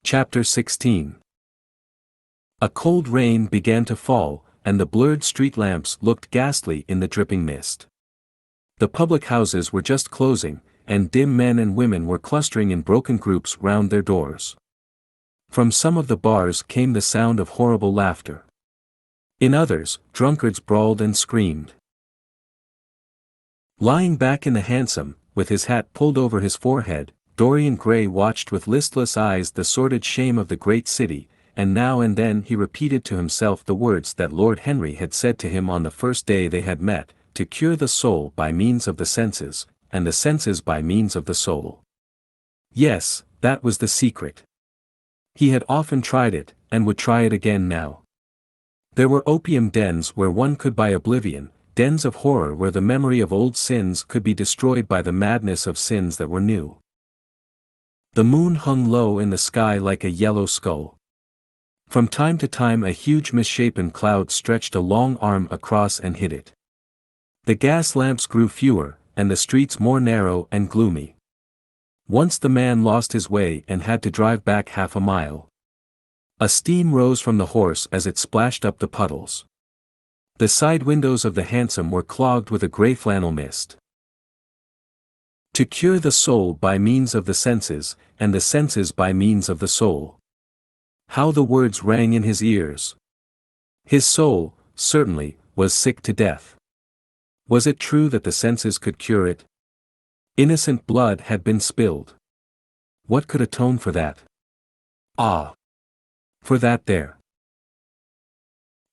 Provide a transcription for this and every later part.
Chapter 16. A cold rain began to fall, and the blurred street lamps looked ghastly in the dripping mist. The public houses were just closing, and dim men and women were clustering in broken groups round their doors. From some of the bars came the sound of horrible laughter. In others, drunkards brawled and screamed. Lying back in the hansom, with his hat pulled over his forehead, Dorian Gray watched with listless eyes the sordid shame of the great city, and now and then he repeated to himself the words that Lord Henry had said to him on the first day they had met, to cure the soul by means of the senses, and the senses by means of the soul. Yes, that was the secret. He had often tried it, and would try it again now. There were opium dens where one could buy oblivion, dens of horror where the memory of old sins could be destroyed by the madness of sins that were new. The moon hung low in the sky like a yellow skull. From time to time a huge misshapen cloud stretched a long arm across and hid it. The gas lamps grew fewer, and the streets more narrow and gloomy. Once the man lost his way and had to drive back half a mile. A steam rose from the horse as it splashed up the puddles. The side windows of the hansom were clogged with a grey flannel mist. To cure the soul by means of the senses, and the senses by means of the soul. How the words rang in his ears! His soul, certainly, was sick to death. Was it true that the senses could cure it? Innocent blood had been spilled. What could atone for that? Ah! For that there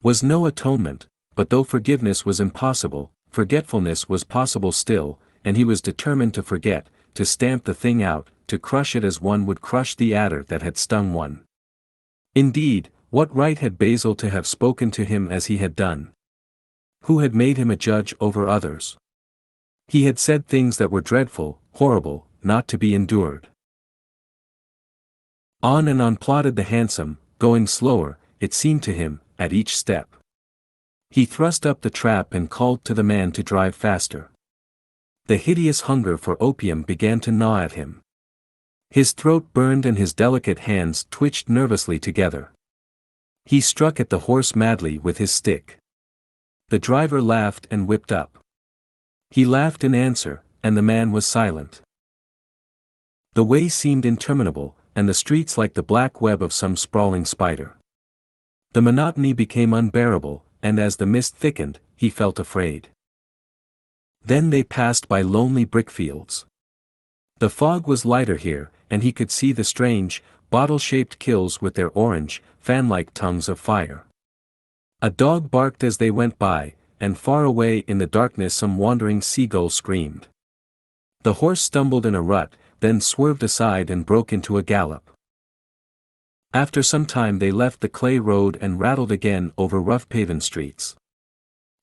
was no atonement, but though forgiveness was impossible, forgetfulness was possible still, and he was determined to forget, to stamp the thing out, to crush it as one would crush the adder that had stung one. Indeed, what right had Basil to have spoken to him as he had done? Who had made him a judge over others? He had said things that were dreadful, horrible, not to be endured. On and on plodded the hansom, going slower, it seemed to him, at each step. He thrust up the trap and called to the man to drive faster. The hideous hunger for opium began to gnaw at him. His throat burned and his delicate hands twitched nervously together. He struck at the horse madly with his stick. The driver laughed and whipped up. He laughed in answer, and the man was silent. The way seemed interminable, and the streets like the black web of some sprawling spider. The monotony became unbearable, and as the mist thickened, he felt afraid. Then they passed by lonely brickfields. The fog was lighter here, and he could see the strange, bottle-shaped kilns with their orange, fan-like tongues of fire. A dog barked as they went by, and far away in the darkness some wandering seagull screamed. The horse stumbled in a rut, then swerved aside and broke into a gallop. After some time they left the clay road and rattled again over rough-paven streets.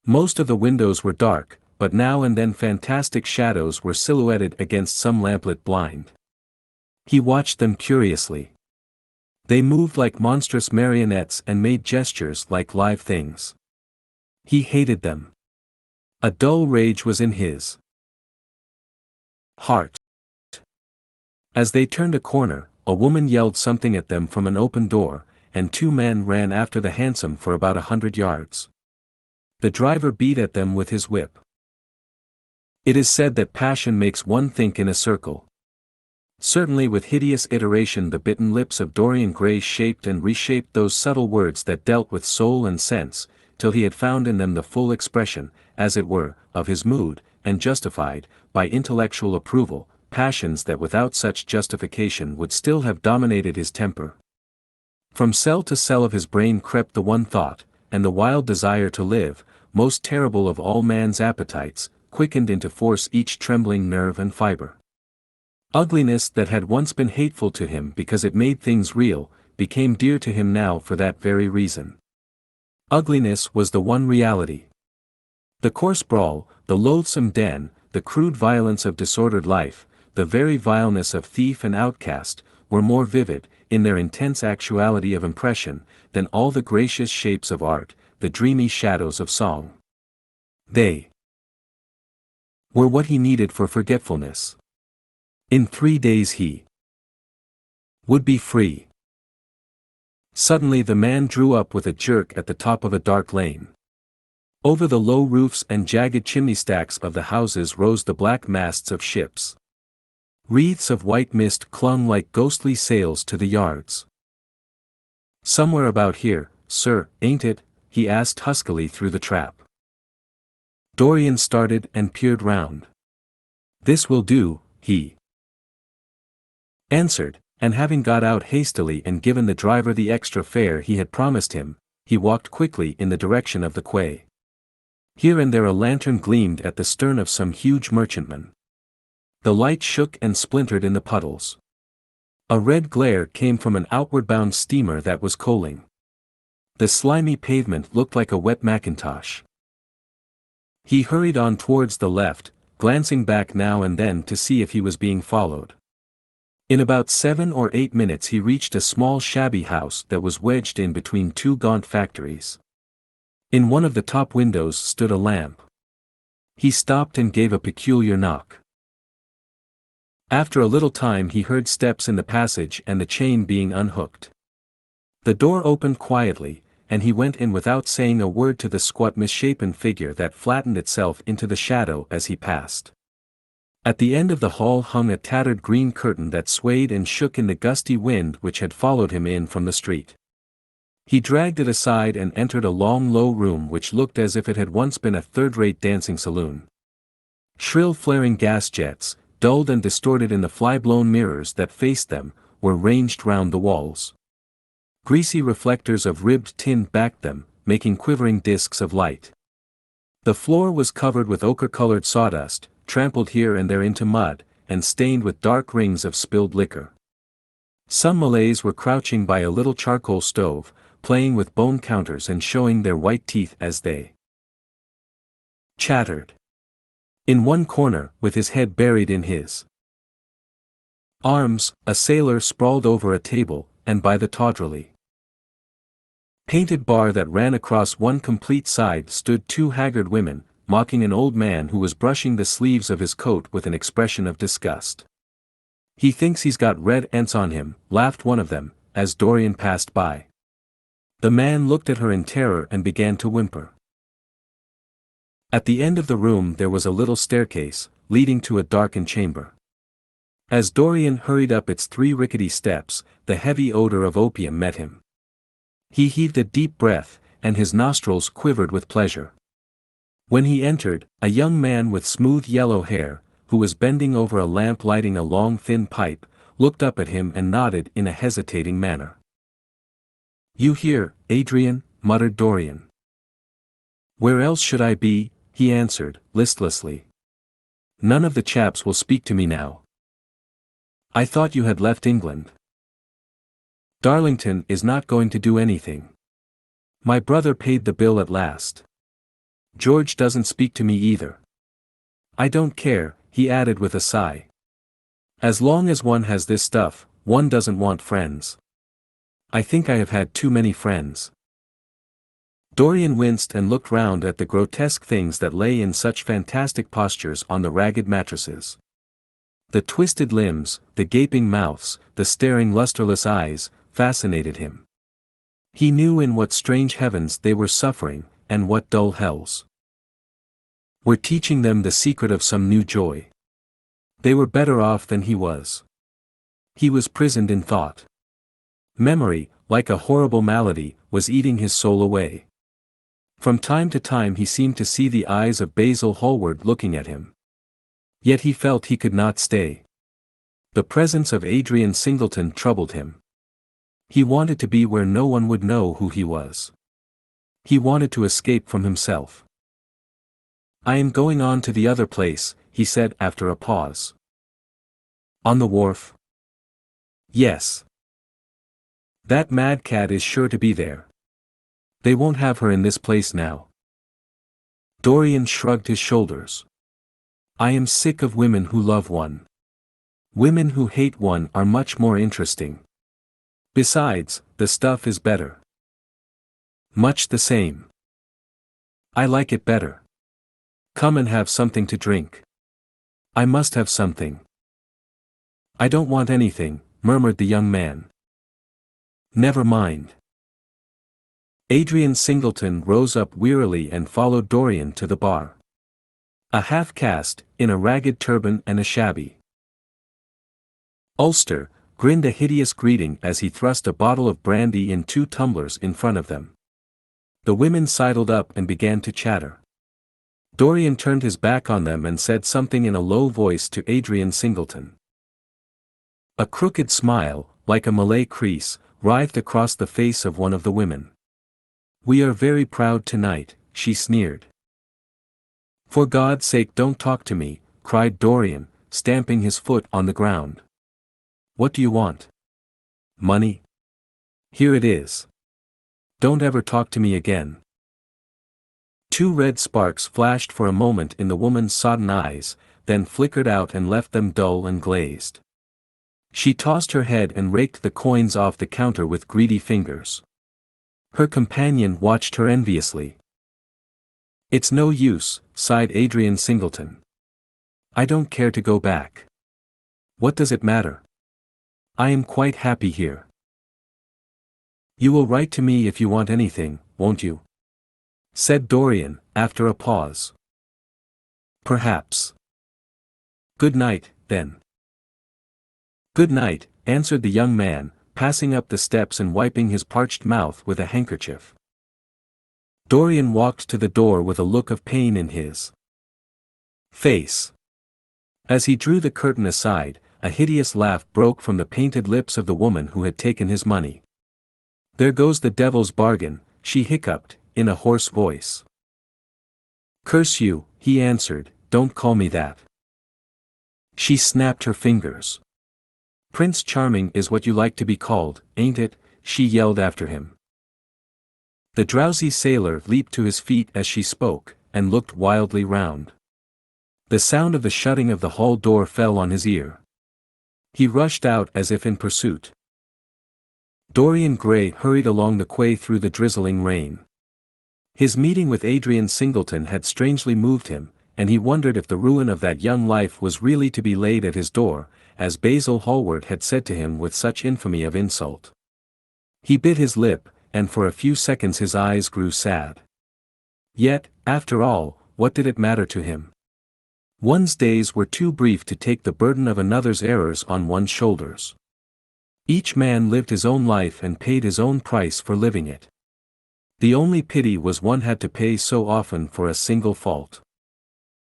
Most of the windows were dark, but now and then fantastic shadows were silhouetted against some lamplit blind. He watched them curiously. They moved like monstrous marionettes and made gestures like live things. He hated them. A dull rage was in his heart. As they turned a corner, a woman yelled something at them from an open door, and two men ran after the hansom for about 100 yards. The driver beat at them with his whip. It is said that passion makes one think in a circle. Certainly with hideous iteration the bitten lips of Dorian Gray shaped and reshaped those subtle words that dealt with soul and sense, till he had found in them the full expression, as it were, of his mood, and justified, by intellectual approval, passions that without such justification would still have dominated his temper. From cell to cell of his brain crept the one thought, and the wild desire to live, most terrible of all man's appetites, quickened into force each trembling nerve and fiber. Ugliness that had once been hateful to him because it made things real, became dear to him now for that very reason. Ugliness was the one reality. The coarse brawl, the loathsome den, the crude violence of disordered life, the very vileness of thief and outcast, were more vivid, in their intense actuality of impression, than all the gracious shapes of art, the dreamy shadows of song. They were what he needed for forgetfulness. In 3 days he would be free. Suddenly the man drew up with a jerk at the top of a dark lane. Over the low roofs and jagged chimney stacks of the houses rose the black masts of ships. Wreaths of white mist clung like ghostly sails to the yards. "Somewhere about here, sir, ain't it?" he asked huskily through the trap. Dorian started and peered round. "This will do," he answered, and having got out hastily and given the driver the extra fare he had promised him, he walked quickly in the direction of the quay. Here and there a lantern gleamed at the stern of some huge merchantman. The light shook and splintered in the puddles. A red glare came from an outward-bound steamer that was coaling. The slimy pavement looked like a wet mackintosh. He hurried on towards the left, glancing back now and then to see if he was being followed. In about 7 or 8 minutes he reached a small shabby house that was wedged in between two gaunt factories. In one of the top windows stood a lamp. He stopped and gave a peculiar knock. After a little time he heard steps in the passage and the chain being unhooked. The door opened quietly, and he went in without saying a word to the squat misshapen figure that flattened itself into the shadow as he passed. At the end of the hall hung a tattered green curtain that swayed and shook in the gusty wind which had followed him in from the street. He dragged it aside and entered a long low room which looked as if it had once been a third-rate dancing saloon. Shrill flaring gas jets, dulled and distorted in the fly-blown mirrors that faced them, were ranged round the walls. Greasy reflectors of ribbed tin backed them, making quivering discs of light. The floor was covered with ochre-colored sawdust, trampled here and there into mud, and stained with dark rings of spilled liquor. Some Malays were crouching by a little charcoal stove, playing with bone counters and showing their white teeth as they chattered. In one corner, with his head buried in his arms, a sailor sprawled over a table, and by the tawdrily painted bar that ran across one complete side stood two haggard women, mocking an old man who was brushing the sleeves of his coat with an expression of disgust. "He thinks he's got red ants on him," laughed one of them, as Dorian passed by. The man looked at her in terror and began to whimper. At the end of the room there was a little staircase, leading to a darkened chamber. As Dorian hurried up its 3 rickety steps, the heavy odor of opium met him. He heaved a deep breath, and his nostrils quivered with pleasure. When he entered, a young man with smooth yellow hair, who was bending over a lamp lighting a long thin pipe, looked up at him and nodded in a hesitating manner. "You here, Adrian?" muttered Dorian. "Where else should I be?" he answered, listlessly. "None of the chaps will speak to me now." "I thought you had left England." "Darlington is not going to do anything. My brother paid the bill at last. George doesn't speak to me either. I don't care," he added with a sigh. "As long as one has this stuff, one doesn't want friends. I think I have had too many friends." Dorian winced and looked round at the grotesque things that lay in such fantastic postures on the ragged mattresses. The twisted limbs, the gaping mouths, the staring lusterless eyes, fascinated him. He knew in what strange heavens they were suffering, and what dull hells were teaching them the secret of some new joy. They were better off than he was. He was prisoned in thought. Memory, like a horrible malady, was eating his soul away. From time to time he seemed to see the eyes of Basil Hallward looking at him. Yet he felt he could not stay. The presence of Adrian Singleton troubled him. He wanted to be where no one would know who he was. He wanted to escape from himself. "I am going on to the other place," he said after a pause. "On the wharf?" "Yes. That mad cat is sure to be there. They won't have her in this place now." Dorian shrugged his shoulders. "I am sick of women who love one. Women who hate one are much more interesting. Besides, the stuff is better. Much the same. I like it better. Come and have something to drink." "I must have something." "I don't want anything," murmured the young man. "Never mind. Adrian Singleton rose up wearily and followed Dorian to the bar. A half-caste, in a ragged turban and a shabby ulster, grinned a hideous greeting as he thrust a bottle of brandy in 2 tumblers in front of them. The women sidled up and began to chatter. Dorian turned his back on them and said something in a low voice to Adrian Singleton. A crooked smile, like a Malay crease, writhed across the face of one of the women. "We are very proud tonight," she sneered. "For God's sake don't talk to me," cried Dorian, stamping his foot on the ground. "What do you want? Money? Here it is. Don't ever talk to me again." 2 red sparks flashed for a moment in the woman's sodden eyes, then flickered out and left them dull and glazed. She tossed her head and raked the coins off the counter with greedy fingers. Her companion watched her enviously. "It's no use," sighed Adrian Singleton. "I don't care to go back. What does it matter? I am quite happy here." "You will write to me if you want anything, won't you?" said Dorian, after a pause. "Perhaps." "Good night, then." "Good night," answered the young man, passing up the steps and wiping his parched mouth with a handkerchief. Dorian walked to the door with a look of pain in his face. As he drew the curtain aside, a hideous laugh broke from the painted lips of the woman who had taken his money. "There goes the devil's bargain," she hiccuped, in a hoarse voice. "Curse you," he answered, "don't call me that." She snapped her fingers. "Prince Charming is what you like to be called, ain't it?" she yelled after him. The drowsy sailor leaped to his feet as she spoke, and looked wildly round. The sound of the shutting of the hall door fell on his ear. He rushed out as if in pursuit. Dorian Gray hurried along the quay through the drizzling rain. His meeting with Adrian Singleton had strangely moved him, and he wondered if the ruin of that young life was really to be laid at his door, as Basil Hallward had said to him with such infamy of insult. He bit his lip, and for a few seconds his eyes grew sad. Yet, after all, what did it matter to him? One's days were too brief to take the burden of another's errors on one's shoulders. Each man lived his own life and paid his own price for living it. The only pity was one had to pay so often for a single fault.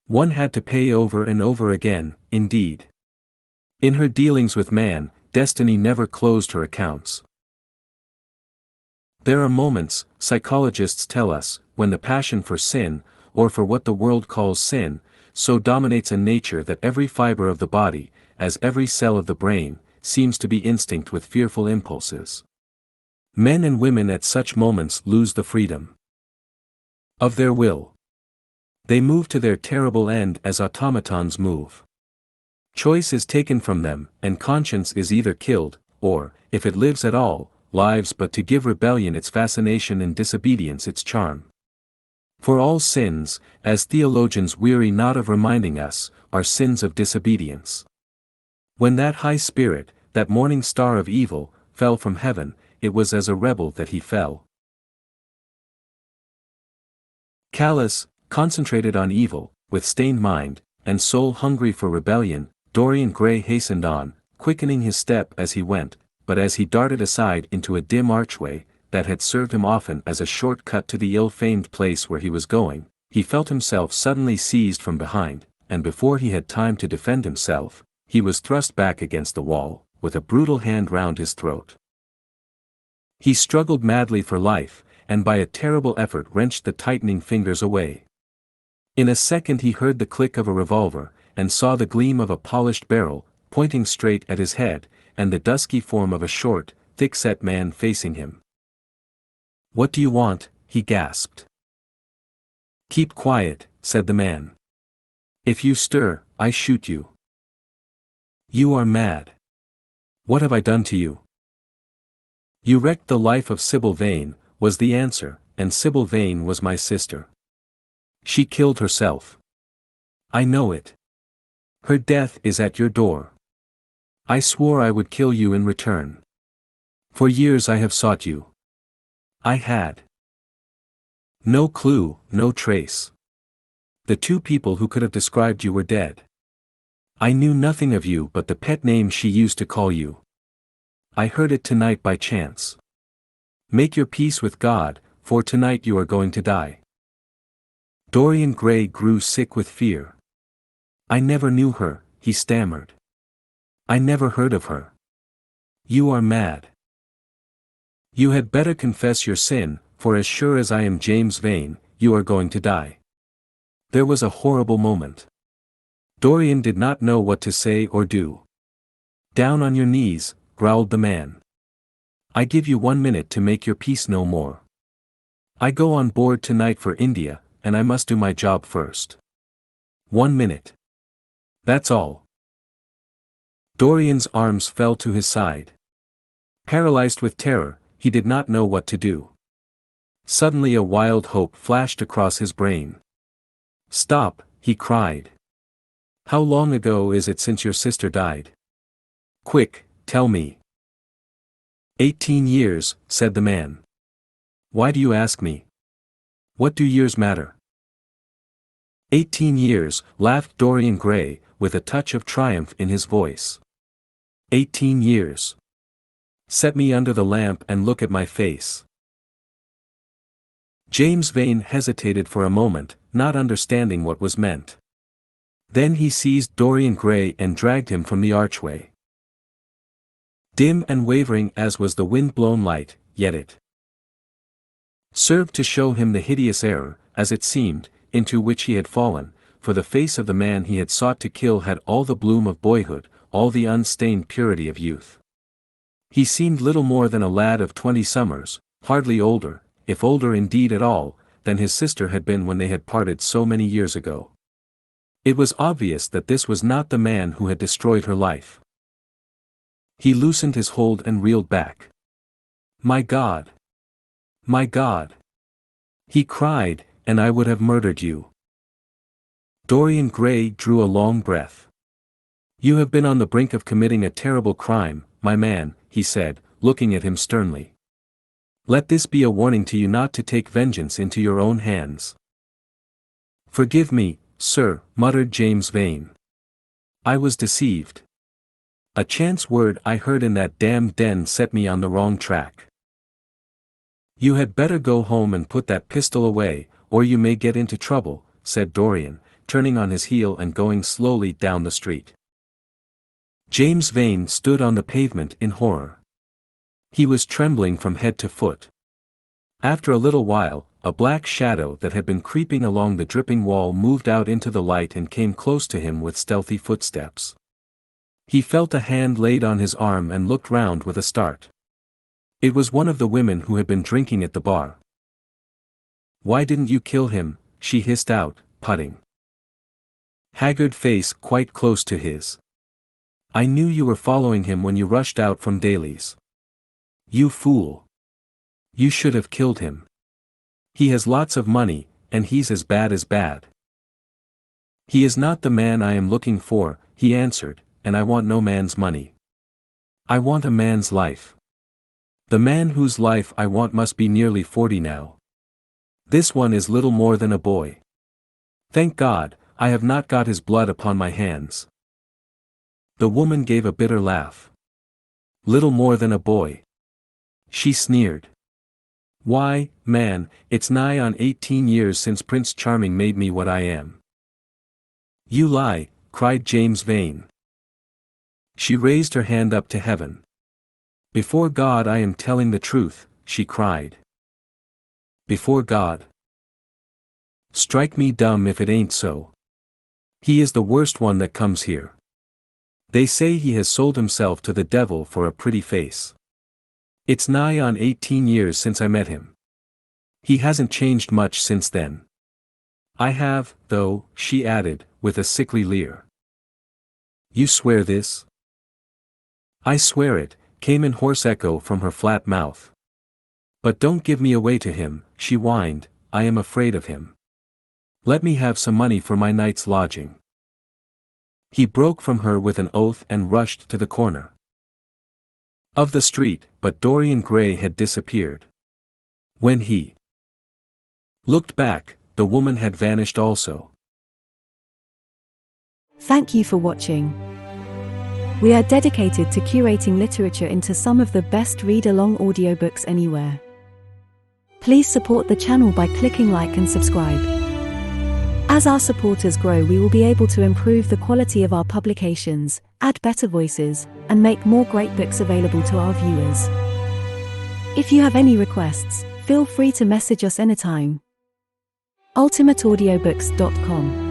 One had to pay over and over again, indeed. In her dealings with man, destiny never closed her accounts. There are moments, psychologists tell us, when the passion for sin, or for what the world calls sin, so dominates a nature that every fiber of the body, as every cell of the brain, seems to be instinct with fearful impulses. Men and women at such moments lose the freedom of their will. They move to their terrible end as automatons move. Choice is taken from them, and conscience is either killed, or, if it lives at all, lives but to give rebellion its fascination and disobedience its charm. For all sins, as theologians weary not of reminding us, are sins of disobedience. When that high spirit, that morning star of evil, fell from heaven, it was as a rebel that he fell. Callous, concentrated on evil, with stained mind, and soul hungry for rebellion, Dorian Gray hastened on, quickening his step as he went, but as he darted aside into a dim archway, that had served him often as a short cut to the ill-famed place where he was going, he felt himself suddenly seized from behind, and before he had time to defend himself, he was thrust back against the wall, with a brutal hand round his throat. He struggled madly for life, and by a terrible effort wrenched the tightening fingers away. In a second he heard the click of a revolver, and saw the gleam of a polished barrel, pointing straight at his head, and the dusky form of a short, thick-set man facing him. "What do you want?" he gasped. "Keep quiet," said the man. "If you stir, I shoot you." "You are mad. What have I done to you?" "You wrecked the life of Sybil Vane," was the answer, "and Sybil Vane was my sister. She killed herself. I know it. Her death is at your door. I swore I would kill you in return. For years I have sought you. I had No clue, no trace. The two people who could have described you were dead. I knew nothing of you but the pet name she used to call you. I heard it tonight by chance. Make your peace with God, for tonight you are going to die. Dorian Gray grew sick with fear. I never knew her, he stammered. I never heard of her. You are mad. You had better confess your sin, for as sure as I am James Vane, you are going to die. There was a horrible moment. Dorian did not know what to say or do. Down on your knees, growled the man. I give you 1 minute to make your peace no more. I go on board tonight for India, and I must do my job first. 1 minute. That's all. Dorian's arms fell to his side. Paralyzed with terror, he did not know what to do. Suddenly a wild hope flashed across his brain. Stop, he cried. How long ago is it since your sister died? Quick, tell me. 18 years, said the man. Why do you ask me? What do years matter? 18 years, laughed Dorian Gray, with a touch of triumph in his voice. 18 years. Set me under the lamp and look at my face. James Vane hesitated for a moment, not understanding what was meant. Then he seized Dorian Gray and dragged him from the archway. Dim and wavering as was the wind-blown light, yet it served to show him the hideous error, as it seemed, into which he had fallen, for the face of the man he had sought to kill had all the bloom of boyhood, all the unstained purity of youth. He seemed little more than a lad of 20 summers, hardly older, if older indeed at all, than his sister had been when they had parted so many years ago. It was obvious that this was not the man who had destroyed her life. He loosened his hold and reeled back. My God! My God! He cried, and I would have murdered you. Dorian Gray drew a long breath. You have been on the brink of committing a terrible crime, my man, he said, looking at him sternly. Let this be a warning to you not to take vengeance into your own hands. Forgive me, sir, muttered James Vane. I was deceived. A chance word I heard in that damned den set me on the wrong track. You had better go home and put that pistol away, or you may get into trouble, said Dorian, turning on his heel and going slowly down the street. James Vane stood on the pavement in horror. He was trembling from head to foot. After a little while, a black shadow that had been creeping along the dripping wall moved out into the light and came close to him with stealthy footsteps. He felt a hand laid on his arm and looked round with a start. It was one of the women who had been drinking at the bar. Why didn't you kill him? She hissed out, putting haggard face quite close to his. I knew you were following him when you rushed out from Daly's. You fool. You should have killed him. He has lots of money, and he's as bad as bad. He is not the man I am looking for, he answered, and I want no man's money. I want a man's life. The man whose life I want must be nearly 40 now. This one is little more than a boy. Thank God, I have not got his blood upon my hands. The woman gave a bitter laugh. Little more than a boy. She sneered. Why, man, it's nigh on 18 years since Prince Charming made me what I am. You lie, cried James Vane. She raised her hand up to heaven. Before God I am telling the truth, she cried. Before God. Strike me dumb if it ain't so. He is the worst one that comes here. They say he has sold himself to the devil for a pretty face. It's nigh on 18 years since I met him. He hasn't changed much since then. I have, though, she added, with a sickly leer. You swear this? I swear it, came in hoarse echo from her flat mouth. But don't give me away to him, she whined, I am afraid of him. Let me have some money for my night's lodging. He broke from her with an oath and rushed to the corner of the street, but Dorian Gray had disappeared. When he Looked back, the woman had vanished also. Thank you for watching. We are dedicated to curating literature into some of the best read-along audiobooks anywhere. Please support the channel by clicking like and subscribe. As our supporters grow, we will be able to improve the quality of our publications, add better voices, and make more great books available to our viewers. If you have any requests, feel free to message us anytime. ultimateaudiobooks.com